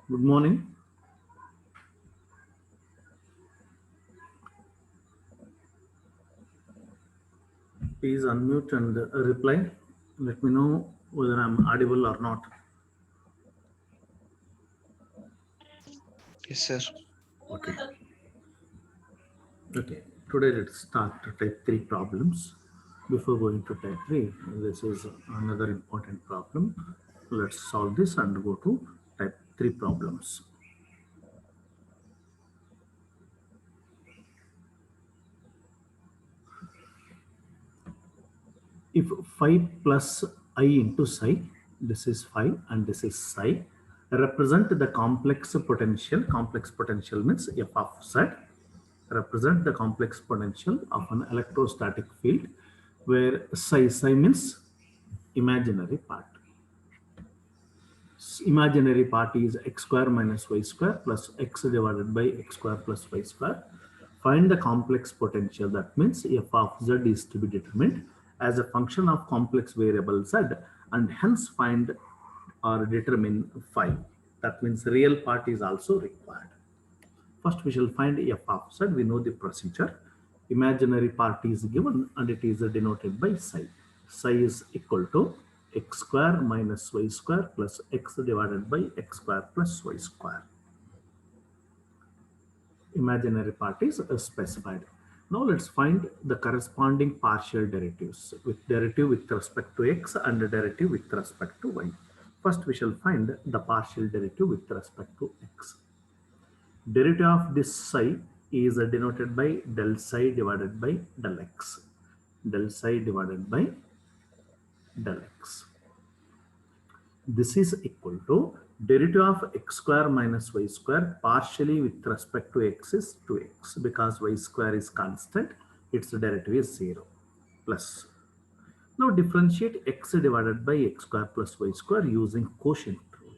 Good morning. Please unmute and reply. Let me know whether I'm audible or not. Yes, sir. Okay. Okay. Today let's start to type 3 problems. Before going to type 3, this is another important problem. Let's solve this and go to type 3 problems. If phi plus I into psi, this is phi and this is psi, represent the complex potential means f of z, represent the complex potential of an electrostatic field where psi means imaginary part. Imaginary part is x square minus y square plus x divided by x square plus y square. Find the complex potential. That means f of z is to be determined as a function of complex variable z, and hence find or determine phi. That means real part is also required. First, we shall find f of z. We know the procedure. Imaginary part is given and it is denoted by psi. Psi is equal to x square minus y square plus x divided by x square plus y square. Imaginary part is specified. Now let's find the corresponding partial derivatives with derivative with respect to x and derivative with respect to y. First, we shall find the partial derivative with respect to x. Derivative of this psi is denoted by del psi divided by del x. Del psi divided by del x. This is equal to derivative of x square minus y square partially with respect to x is 2x, because y square is constant, its derivative is 0, plus. Now differentiate x divided by x square plus y square using quotient rule.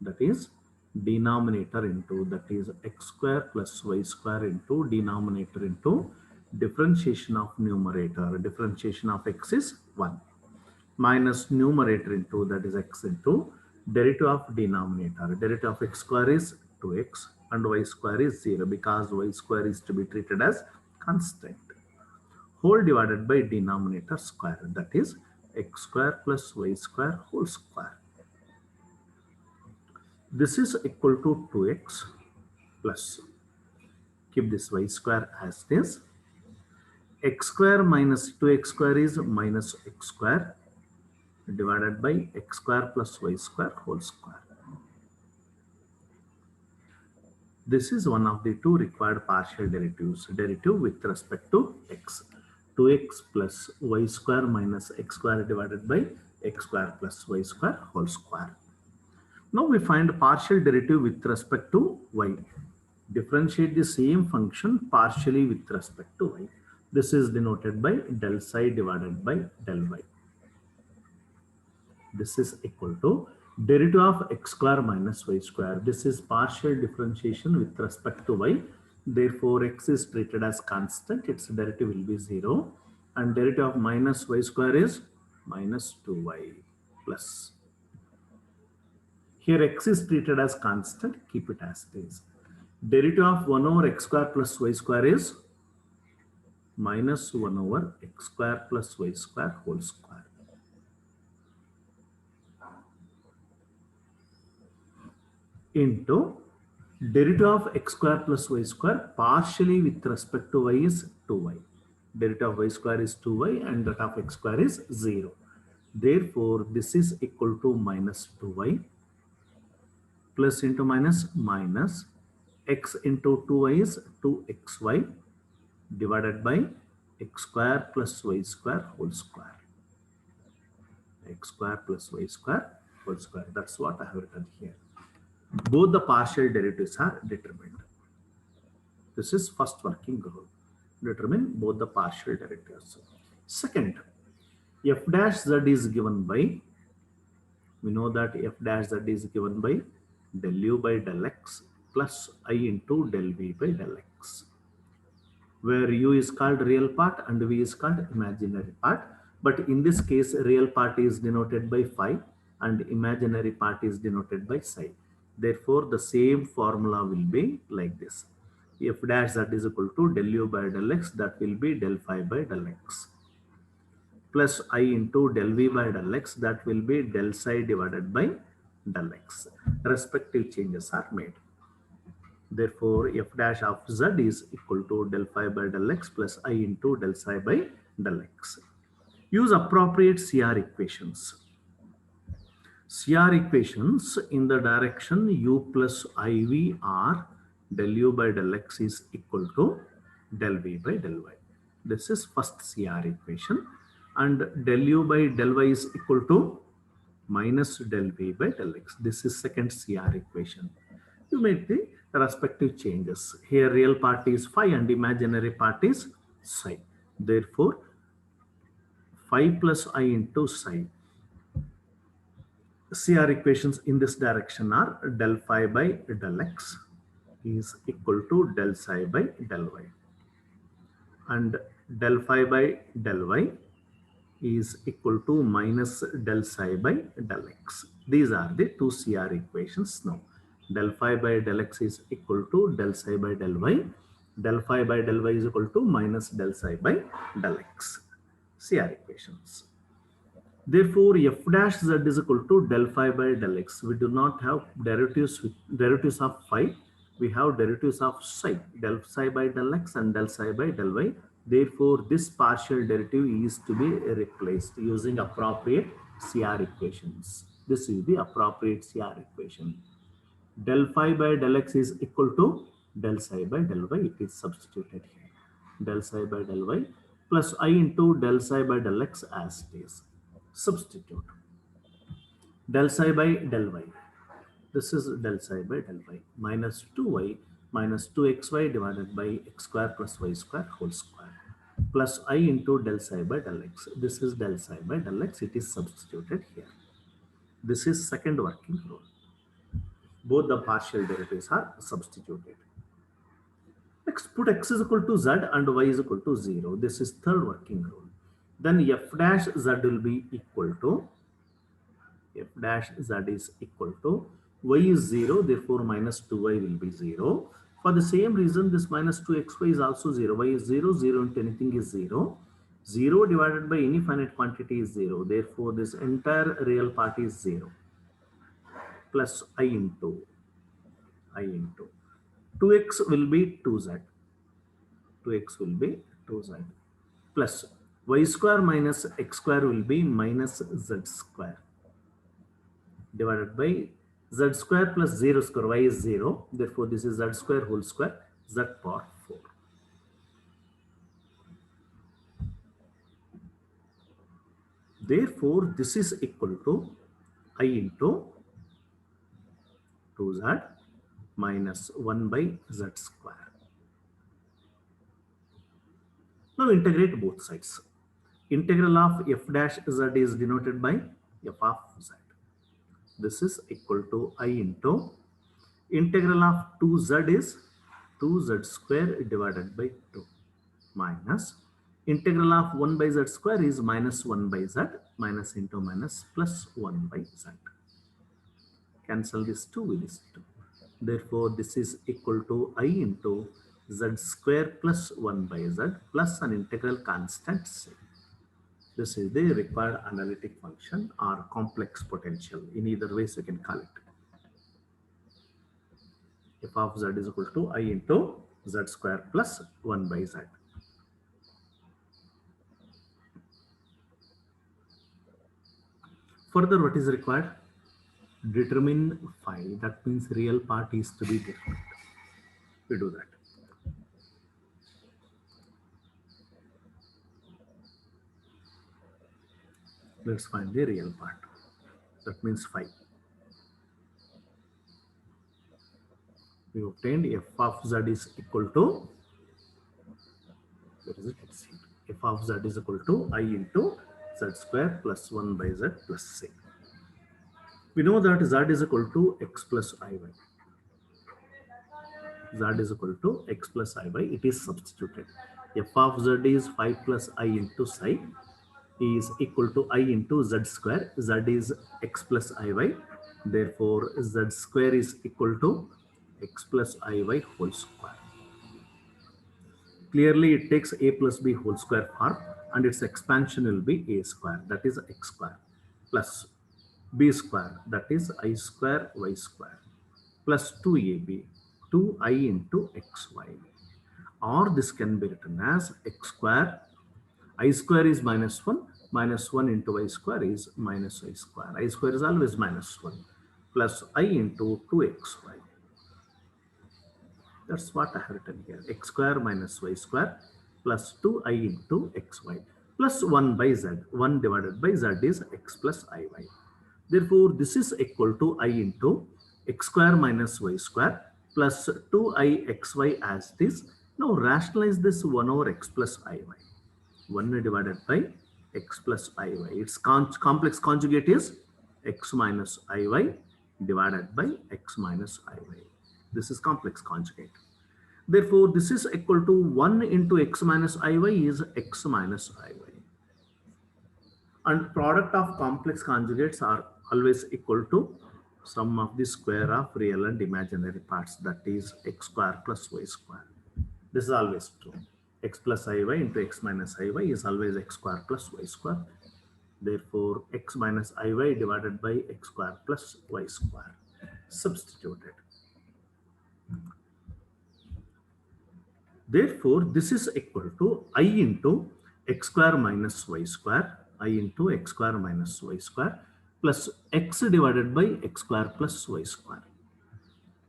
That is denominator into, that is x square plus y square into denominator into differentiation of numerator. Differentiation of x is 1 minus numerator into, that is x into derivative of denominator. Derivative of x square is 2x and y square is 0, because y square is to be treated as constant, whole divided by denominator square, that is x square plus y square whole square. This is equal to 2x plus, keep this y square as it is, x square minus 2x square is minus x square divided by x square plus y square whole square. This is one of the two required partial derivatives, derivative with respect to x. 2x plus y square minus x square divided by x square plus y square whole square. Now we find partial derivative with respect to y. Differentiate the same function partially with respect to y. This is denoted by del psi divided by del y. This is equal to derivative of x square minus y square. This is partial differentiation with respect to y. Therefore, x is treated as constant. Its derivative will be 0. And derivative of minus y square is minus 2y plus. Here x is treated as constant. Keep it as it is. Derivative of 1 over x square plus y square is minus 1 over x square plus y square whole square. Into derivative of x square plus y square partially with respect to y is 2y. Derivative of y square is 2y and that of x square is 0. Therefore, this is equal to minus 2y plus into minus minus x into 2y is 2xy divided by x square plus y square whole square. X square plus y square whole square. That's what I have written here. Both the partial derivatives are determined. This is first working rule. Determine both the partial derivatives. Second, f dash z is given by, we know that f dash z is given by del u by del x plus I into del v by del x, where u is called real part and v is called imaginary part. But in this case, real part is denoted by phi and imaginary part is denoted by psi. Therefore, the same formula will be like this. F dash z is equal to del u by del x, that will be del phi by del x, plus I into del v by del x, that will be del psi divided by del x. Respective changes are made. Therefore, f dash of z is equal to del phi by del x plus I into del psi by del x. Use appropriate CR equations. CR equations in the direction u plus iv are del u by del x is equal to del v by del y. This is first CR equation, and del u by del y is equal to minus del v by del x. This is second CR equation. You make the respective changes. Here real part is phi and imaginary part is psi. Therefore, phi plus I into psi. CR equations in this direction are del phi by del x is equal to del psi by del y, and del phi by del y is equal to minus del psi by del x. These are the two CR equations now. Del phi by del x is equal to del psi by del y. Del phi by del y is equal to minus del psi by del x. CR equations. Therefore, f dash z is equal to del phi by del x. We do not have derivatives of phi. We have derivatives of psi, del psi by del x and del psi by del y. Therefore, this partial derivative is to be replaced using appropriate CR equations. This is the appropriate CR equation. Del phi by del x is equal to del psi by del y. It is substituted here. Del psi by del y plus I into del psi by del x as it is. Substitute. Del psi by del y. This is del psi by del y minus 2y minus 2xy divided by x square plus y square whole square plus I into del psi by del x. This is del psi by del x. It is substituted here. This is second working rule. Both the partial derivatives are substituted. Next, put x is equal to z and y is equal to 0. This is third working rule. Then f dash z will be equal to f dash z is equal to y is 0, therefore minus 2y will be 0. For the same reason, this minus 2xy is also 0. Y is 0, 0 into anything is 0. 0 divided by any finite quantity is 0. Therefore, this entire real part is 0. Plus I into 2x will be 2z. 2x will be 2z. Plus y square minus x square will be minus z square divided by z square plus 0 square. Y is 0. Therefore, this is z square whole square, z power 4. Therefore, this is equal to I into 2z minus 1 by z square. Now integrate both sides. Integral of f dash z is denoted by f of z. This is equal to I into integral of 2z is 2z square divided by 2 minus integral of 1 by z square is minus 1 by z, minus into minus plus 1 by z. Cancel this 2 with this 2. Therefore, this is equal to I into z square plus 1 by z plus an integral constant c. This is the required analytic function or complex potential. In either ways, you can call it. F of z is equal to I into z square plus 1 by z. Further, what is required? Determine phi. That means real part is to be determined. We do that. Let's find the real part. That means phi. We obtained f of z is equal to, where is it? Let's see. F of z is equal to I into z square plus 1 by z plus c. We know that z is equal to x plus iy. Z is equal to x plus iy. It is substituted. F of z is phi plus I into psi is equal to I into z square. Z is x plus iy Therefore, z square is equal to x plus iy whole square. Clearly, it takes a plus b whole square form, and its expansion will be a square, that is x square, plus b square, that is I square y square, plus 2ab, 2I into xy. Or this can be written as x square, I square is minus 1 into y square is minus I square. I square is always minus 1, plus I into 2xy. That's what I have written here. X square minus y square plus 2I into xy plus 1 by z. 1 divided by z is x plus iy. Therefore, this is equal to I into x square minus y square plus 2I xy as it is. Now rationalize this 1 over x plus iy. 1 divided by x plus iy. Its complex conjugate is x minus iy divided by x minus iy. This is complex conjugate. Therefore, this is equal to 1 into x minus iy is x minus iy. And product of complex conjugates are always equal to sum of the square of real and imaginary parts, that is x square plus y square. This is always true. X plus iy into x minus iy is always x square plus y square. Therefore, x minus iy divided by x square plus y square. Substituted. Therefore, this is equal to I into x square minus y square, I into x square minus y square plus x divided by x square plus y square.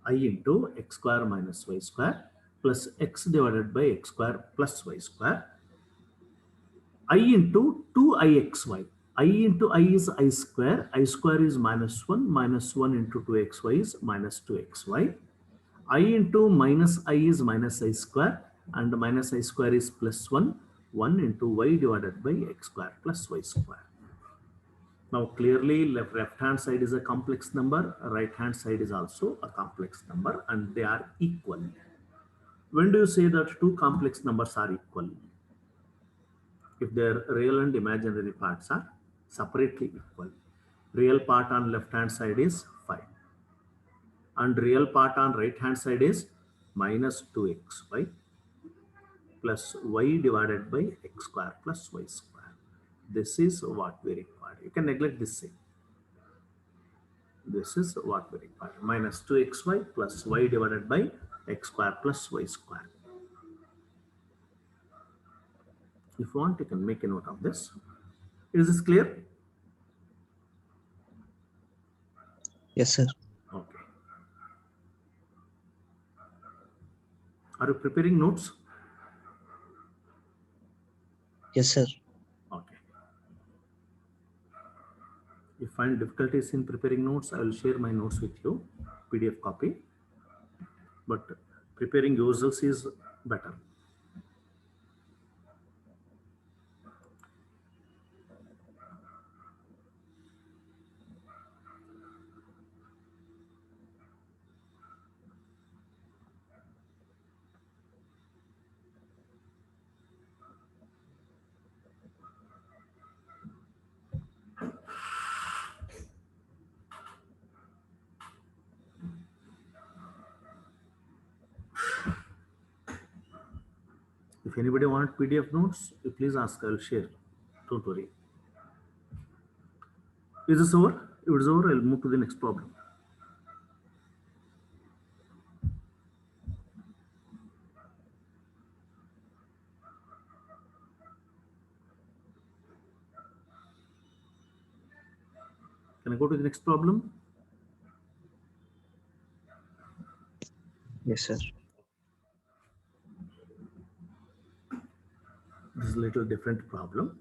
I into x square minus y square plus x divided by x square plus y square. I into 2ixy. I into I is I square is minus 1 into 2xy is minus 2xy. I into minus I is minus I square, and minus I square is plus 1 into y divided by x square plus y square. Now clearly left hand side is a complex number, right hand side is also a complex number, and they are equal. When do you say that two complex numbers are equal? If their real and imaginary parts are separately equal. Real part on left hand side is 5. And real part on right hand side is minus 2xy plus y divided by x square plus y square. This is what we require. You can neglect this thing. This is what we require. Minus 2xy plus y divided by x square plus y square. If you want, you can make a note of this. Is this clear? Yes, sir. Okay. Are you preparing notes? Yes, sir. Okay. If you find difficulties in preparing notes, I will share my notes with you, PDF copy. But preparing yourselves is better. If anybody wants PDF notes, you please ask, I will share. Don't worry. Is this over? If it's over, I'll move to the next problem. Can I go to the next problem? Yes, sir. This is a little different problem.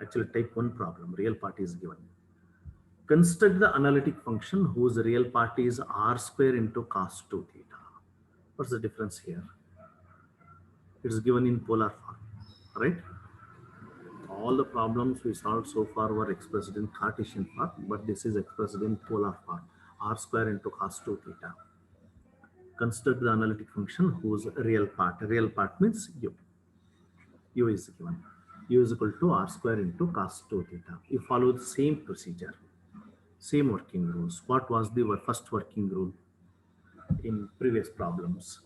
Actually, type 1 problem. Real part is given. Construct the analytic function whose real part is r square into cos 2 theta. What's the difference here? It's given in polar form, right? All the problems we solved so far were expressed in Cartesian form, but this is expressed in polar form, r square into cos 2 theta. Construct the analytic function whose real part means u is given. U is equal to r square into cos 2 theta. You follow the same procedure. Same working rules. What was the first working rule in previous problems?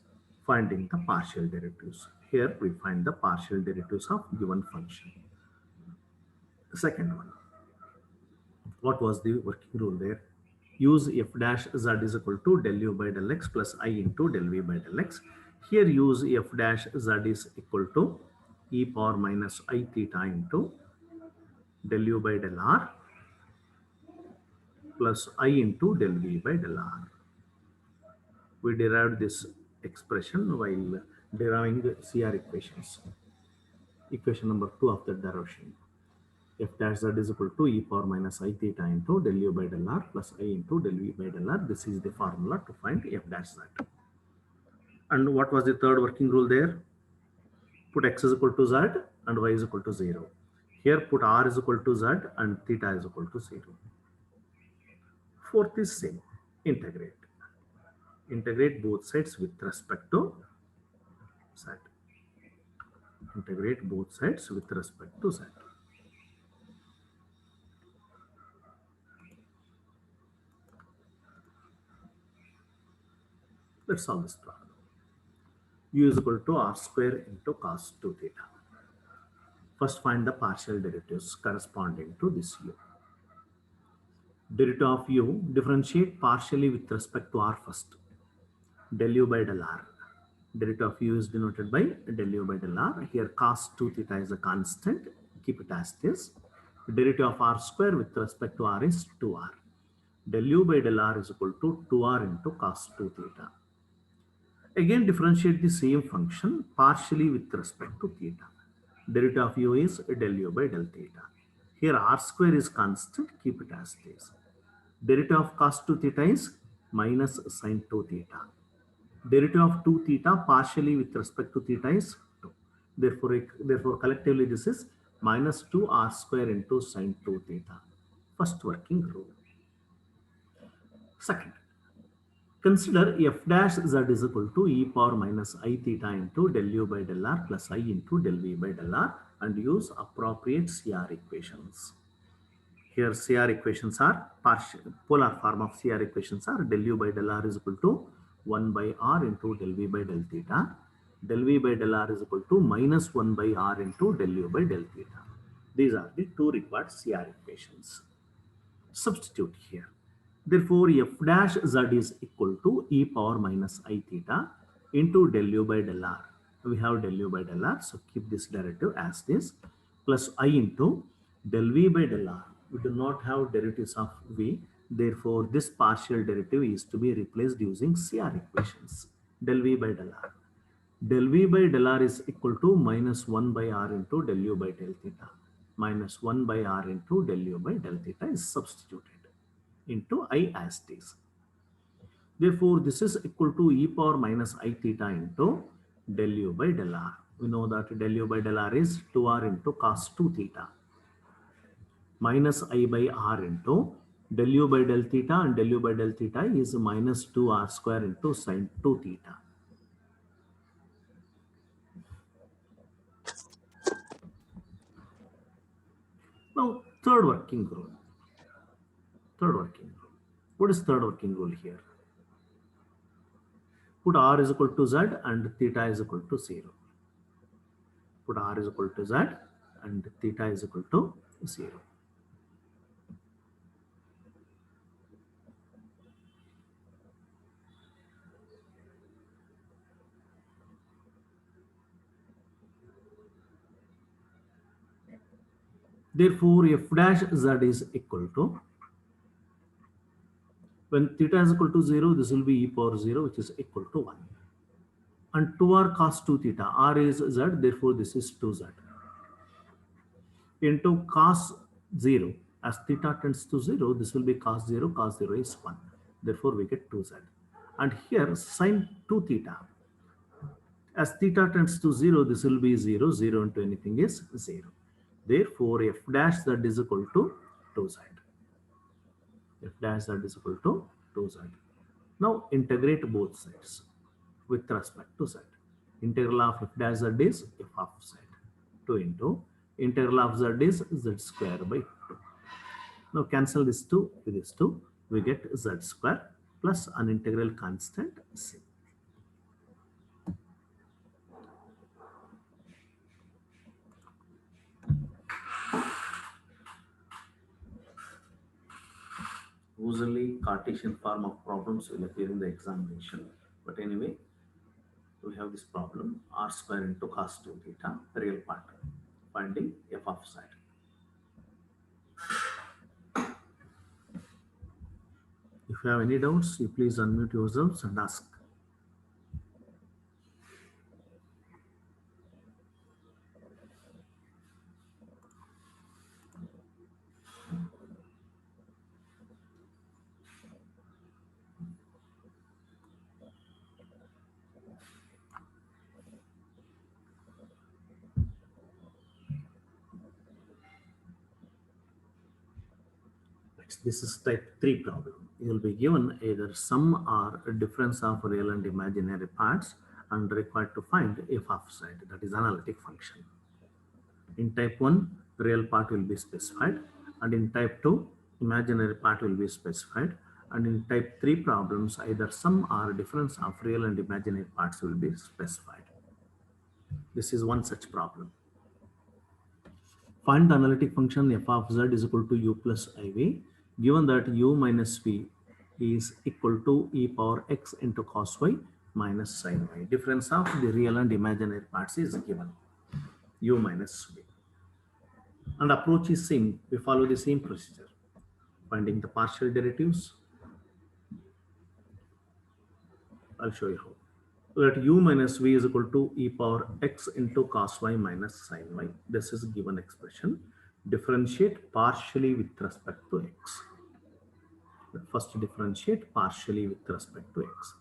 Finding the partial derivatives. Here we find the partial derivatives of given function. Second one, what was the working rule there? Use f dash z is equal to del u by del x plus I into del v by del x. Here use f dash z is equal to e power minus I theta into del u by del r plus I into del v by del r. We derived this expression while deriving CR equations. Equation number 2 of the derivation. F dash z is equal to e power minus I theta into del u by del r plus I into del v by del r. This is the formula to find f dash z. And what was the third working rule there? Put x is equal to z and y is equal to 0. Here put r is equal to z and theta is equal to 0. Fourth is same. Integrate. Integrate both sides with respect to z. Integrate both sides with respect to z. Let's solve this problem. U is equal to r square into cos 2 theta. First find the partial derivatives corresponding to this u. Derivative of u, differentiate partially with respect to r first. Del u by del r. Derivative of u is denoted by del u by del r. Here cos 2 theta is a constant. Keep it as this. Derivative of r square with respect to r is 2r. Del u by del r is equal to 2r into cos 2 theta. Again differentiate the same function partially with respect to theta. Derivative of u is del u by del theta. Here r square is constant, keep it as this. Derivative of cos 2 theta is minus sin 2 theta. Derivative of 2 theta partially with respect to theta is 2. Therefore collectively this is minus 2 r square into sin 2 theta. First working rule. Second, consider f dash z is equal to e power minus I theta into del u by del r plus I into del v by del r and use appropriate CR equations. Here CR equations are polar form of CR equations are del u by del r is equal to 1 by r into del v by del theta. Del v by del r is equal to minus 1 by r into del u by del theta. These are the two required CR equations. Substitute here. Therefore, f dash z is equal to e power minus I theta into del u by del r. We have del u by del r, so keep this derivative as this, plus I into del v by del r. We do not have derivatives of v, therefore this partial derivative is to be replaced using CR equations. Del v by del r. Del v by del r is equal to minus 1 by r into del u by del theta. Minus 1 by r into del u by del theta is substituted into I as this. Therefore, this is equal to e power minus I theta into del u by del r. We know that del u by del r is 2r into cos 2 theta minus I by r into del u by del theta, and del u by del theta is minus 2r square into sin 2 theta. Now, third working rule. Third working rule. What is third working rule here? Put r is equal to z and theta is equal to 0. Put r is equal to z and theta is equal to 0. Therefore, f dash z is equal to, when theta is equal to 0, this will be e power 0, which is equal to 1. And 2r cos 2 theta, r is z, therefore this is 2z. Into cos 0, as theta tends to 0, this will be cos 0 is 1. Therefore, we get 2z. And here sin 2 theta, as theta tends to 0, this will be 0, 0 into anything is 0. Therefore, f dash z is equal to 2z. F dash z is equal to 2z. Now integrate both sides with respect to z. Integral of f dash z is f of z. 2 into integral of z is z square by 2. Now cancel this 2 with this 2. We get z square plus an integral constant c. Usually Cartesian form of problems will appear in the examination. But anyway, we have this problem r square into cos 2 theta, real part, finding f of z. If you have any doubts, you please unmute yourselves and ask. This is type 3 problem. You will be given either sum or a difference of real and imaginary parts and required to find f of z, that is analytic function. In type 1, real part will be specified, and in type 2, imaginary part will be specified, and in type 3 problems, either sum or difference of real and imaginary parts will be specified. This is one such problem. Find the analytic function f of z is equal to u plus iv, given that u minus v is equal to e power x into cos y minus sin y. Difference of the real and imaginary parts is given, u minus v. And approach is same. We follow the same procedure. Finding the partial derivatives. I'll show you how. That u minus v is equal to e power x into cos y minus sin y. This is given expression. Differentiate partially with respect to x. First differentiate partially with respect to x.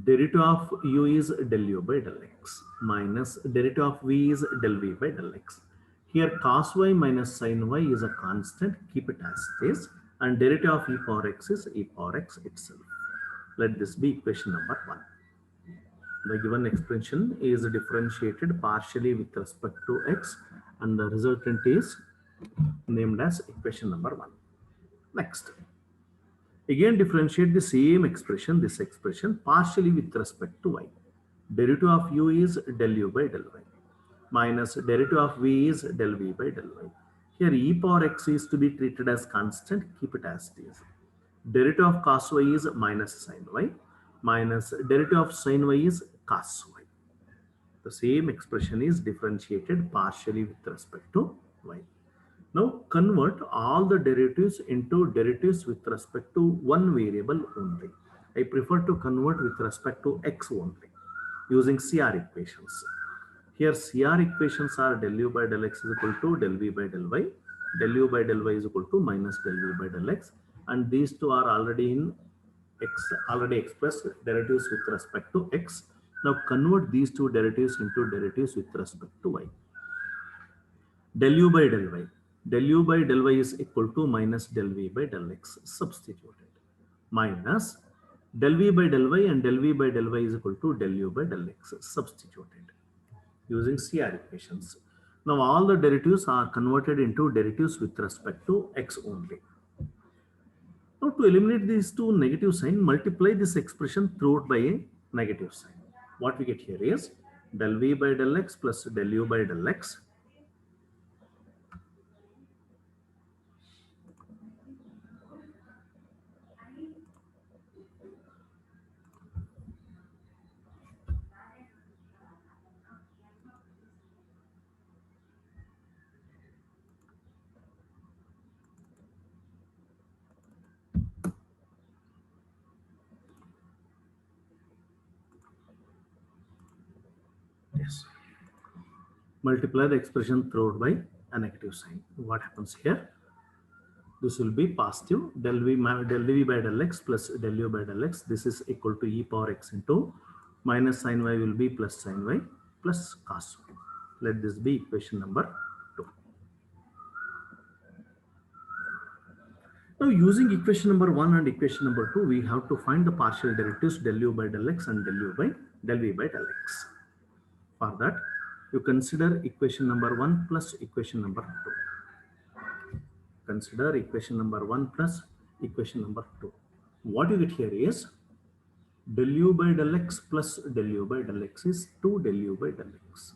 Derivative of u is del u by del x minus derivative of v is del v by del x. Here cos y minus sin y is a constant, keep it as it is, and derivative of e power x is e power x itself. Let this be equation number 1. The given expression is differentiated partially with respect to x, and the resultant is named as equation number 1. Next, again differentiate the same expression, this expression, partially with respect to y. Derivative of u is del u by del y minus derivative of v is del v by del y. Here e power x is to be treated as constant, keep it as it is. Derivative of cos y is minus sin y minus derivative of sin y is cos y. The same expression is differentiated partially with respect to y. Now convert all the derivatives into derivatives with respect to one variable only. I prefer to convert with respect to x only using CR equations. Here CR equations are del u by del x is equal to del v by del y, del u by del y is equal to minus del v by del x, and these two are already in x, already expressed derivatives with respect to x. Now convert these two derivatives into derivatives with respect to y. Del u by del y. Del u by del y is equal to minus del v by del x substituted, minus del v by del y and del v by del y is equal to del u by del x substituted using CR equations. Now all the derivatives are converted into derivatives with respect to x only. Now to eliminate these two negative sign, multiply this expression throughout by a negative sign. What we get here is del v by del x plus del u by del x multiply the expression throughout by a negative sign. What happens here? This will be positive del v by del x plus del u by del x. This is equal to e power x into minus sin y will be plus sin y plus cos y. Let this be equation number 2. Now using equation number 1 and equation number 2, we have to find the partial derivatives del u by del x and del v by del x. For that, you consider equation number 1 plus equation number 2. Consider equation number 1 plus equation number 2. What you get here is del u by del x plus del u by del x is 2 del u by del x.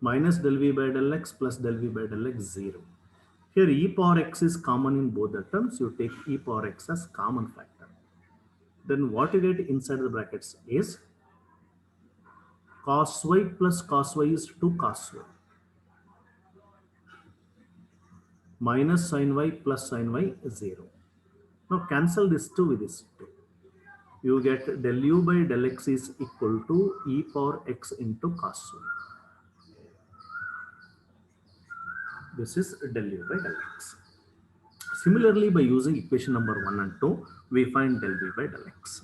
Minus del v by del x plus del v by del x 0. Here e power x is common in both the terms. You take e power x as common factor. Then what you get inside the brackets is cos y plus cos y is 2 cos y. Minus sin y plus sin y is 0. Now cancel this 2 with this 2. You get del u by del x is equal to e power x into cos y. This is del u by del x. Similarly, by using equation number 1 and 2, we find del v by del x.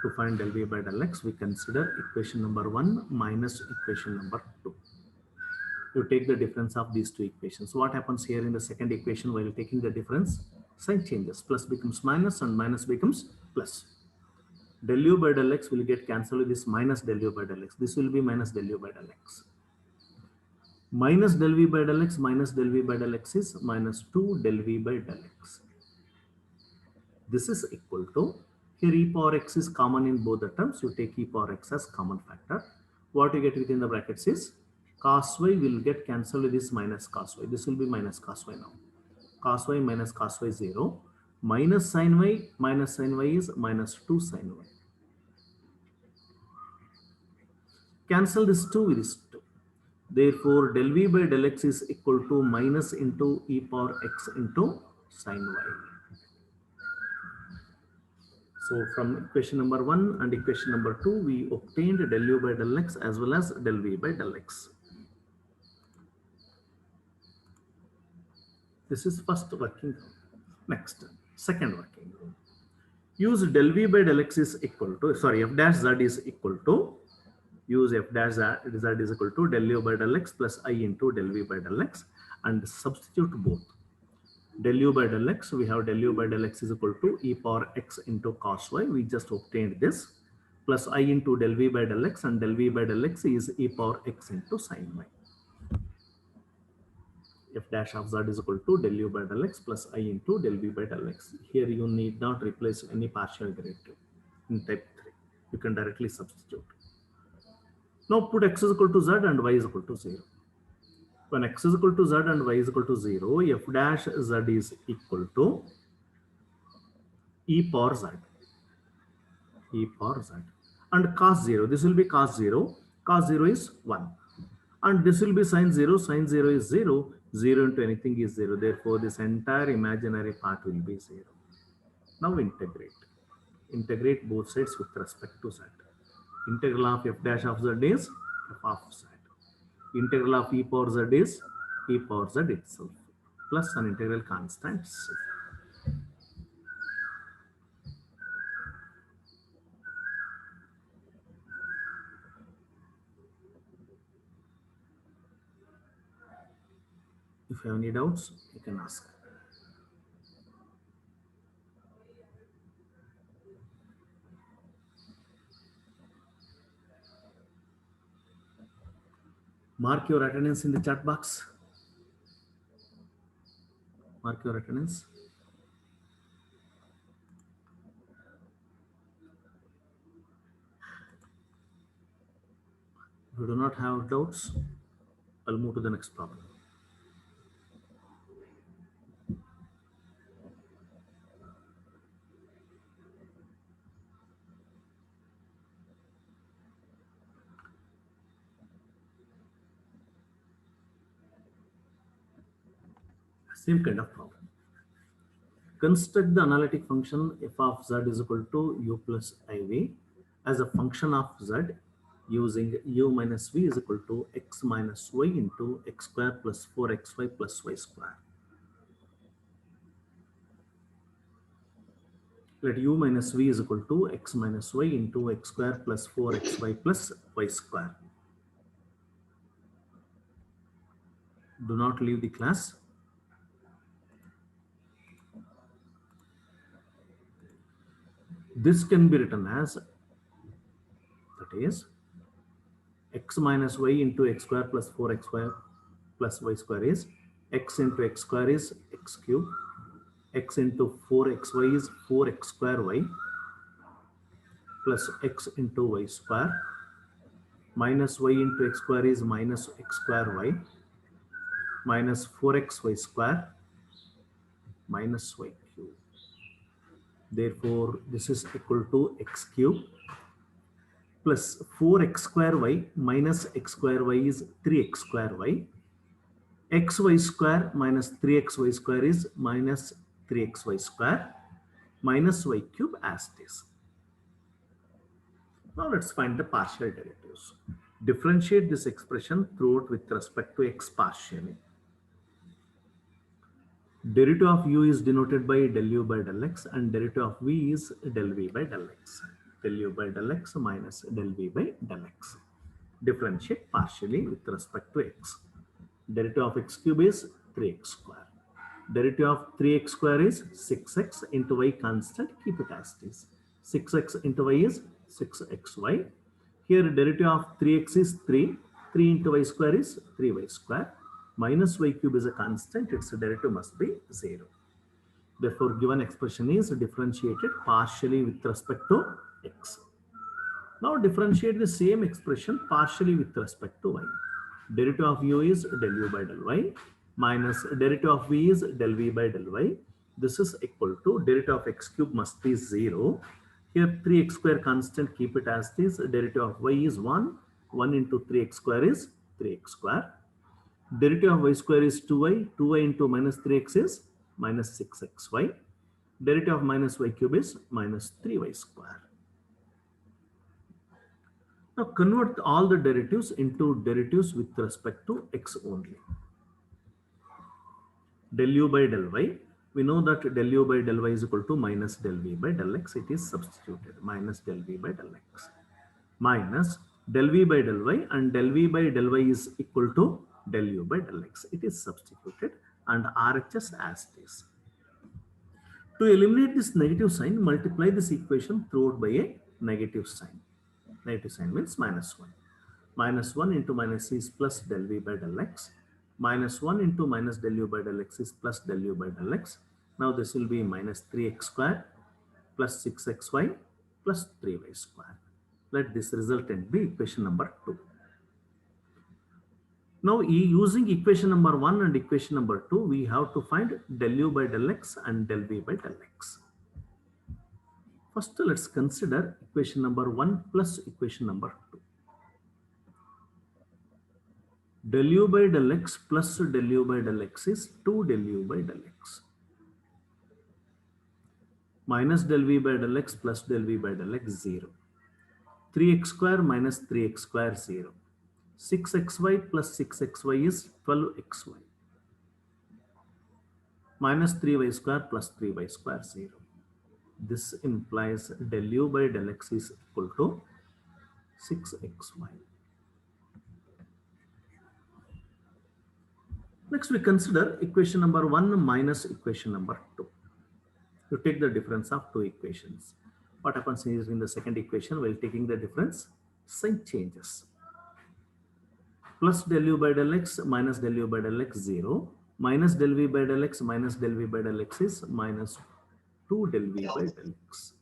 To find del v by del x, we consider equation number 1 minus equation number 2. You take the difference of these two equations. What happens here in the second equation while taking the difference? Sign changes. Plus becomes minus and minus becomes plus. Del u by del x will get cancelled with this minus del u by del x. This will be minus del u by del x. Minus del v by del x minus del v by del x is minus 2 del v by del x. This is equal to, here e power x is common in both the terms. You take e power x as common factor. What you get within the brackets is cos y will get cancelled with this minus cos y. This will be minus cos y now. Cos y minus cos y 0. Minus sin y is minus 2 sin y. Cancel this 2 with this 2. Therefore, del v by del x is equal to minus into e power x into sin y. So from equation number 1 and equation number 2, we obtained del u by del x as well as del v by del x. This is first working group. Next, second working group. Use del v by del x is equal to, sorry, f dash z is equal to, use f dash z is equal to del u by del x plus I into del v by del x and substitute both. Del u by del x, we have del u by del x is equal to e power x into cos y. We just obtained this plus I into del v by del x, and del v by del x is e power x into sin y. F dash of z is equal to del u by del x plus I into del v by del x. Here you need not replace any partial derivative in type 3. You can directly substitute. Now put x is equal to z and y is equal to 0. When x is equal to z and y is equal to 0, f dash z is equal to e power z. E power z. And cos 0, this will be cos 0. Cos 0 is 1. And this will be sin 0. Sin 0 is 0. 0 into anything is 0. Therefore, this entire imaginary part will be 0. Now integrate. Integrate both sides with respect to z. Integral of f dash of z is f of z. Integral of e power z is e power z itself plus an integral constant c. If you have any doubts, you can ask. Mark your attendance in the chat box. Mark your attendance. If you do not have doubts, I'll move to the next problem. Same kind of problem. Construct the analytic function f of z is equal to u plus iv as a function of z using u minus v is equal to x minus y into x square plus 4xy plus y square. Let u minus v is equal to x minus y into x square plus 4xy plus y square. Do not leave the class. This can be written as, that is, x minus y into x square plus 4x square plus y square is x into x square is x cube, x into 4xy is 4x square y plus x into y square, minus y into x square is minus x square y, minus 4xy square minus y cube. Therefore, this is equal to x cube plus 4x square y minus x square y is 3x square y. Xy square minus 3xy square is minus 3xy square minus y cube as it is. Now let's find the partial derivatives. Differentiate this expression throughout with respect to x partially. Derivative of u is denoted by del u by del x and derivative of v is del v by del x. Del u by del x minus del v by del x. Differentiate partially with respect to x. Derivative of x cube is 3x square. Derivative of 3x square is 6x into y constant, keep it as it is. 6x into y is 6xy. Here derivative of 3x is 3. 3 into y square is 3y square. Minus y cube is a constant, its derivative must be 0. Therefore, given expression is differentiated partially with respect to x. Now differentiate the same expression partially with respect to y. Derivative of u is del u by del y minus derivative of v is del v by del y. This is equal to derivative of x cube must be 0. Here 3x square constant, keep it as this. Derivative of y is 1. 1 into 3x square is 3x square. Derivative of y square is 2y. 2y into minus 3x is minus 6xy. Derivative of minus y cube is minus 3y square. Now convert all the derivatives into derivatives with respect to x only. Del u by del y. We know that del u by del y is equal to minus del v by del x. It is substituted. Minus del v by del x. Minus del v by del y, and del v by del y is equal to del u by del x. It is substituted and RHS as it is. To eliminate this negative sign, multiply this equation throughout by a negative sign. Negative sign means minus 1. Minus 1 into minus is plus del v by del x. Minus 1 into minus del u by del x is plus del u by del x. Now this will be minus 3x square plus 6xy plus 3y square. Let this resultant be equation number 2. Now using equation number 1 and equation number 2, we have to find del u by del x and del v by del x. First, let's consider equation number 1 plus equation number 2. Del u by del x plus del u by del x is 2 del u by del x. Minus del v by del x plus del v by del x 0. 3x square minus 3x square 0. 6xy plus 6xy is 12xy. Minus 3y square plus 3y square 0. This implies del u by del x is equal to 6xy. Next, we consider equation number 1 minus equation number 2. You take the difference of two equations. What happens is in the second equation, while taking the difference, sign changes. Plus del u by del x minus del u by del x 0. Minus del v by del x minus del v by del x is minus 2 del v by del x.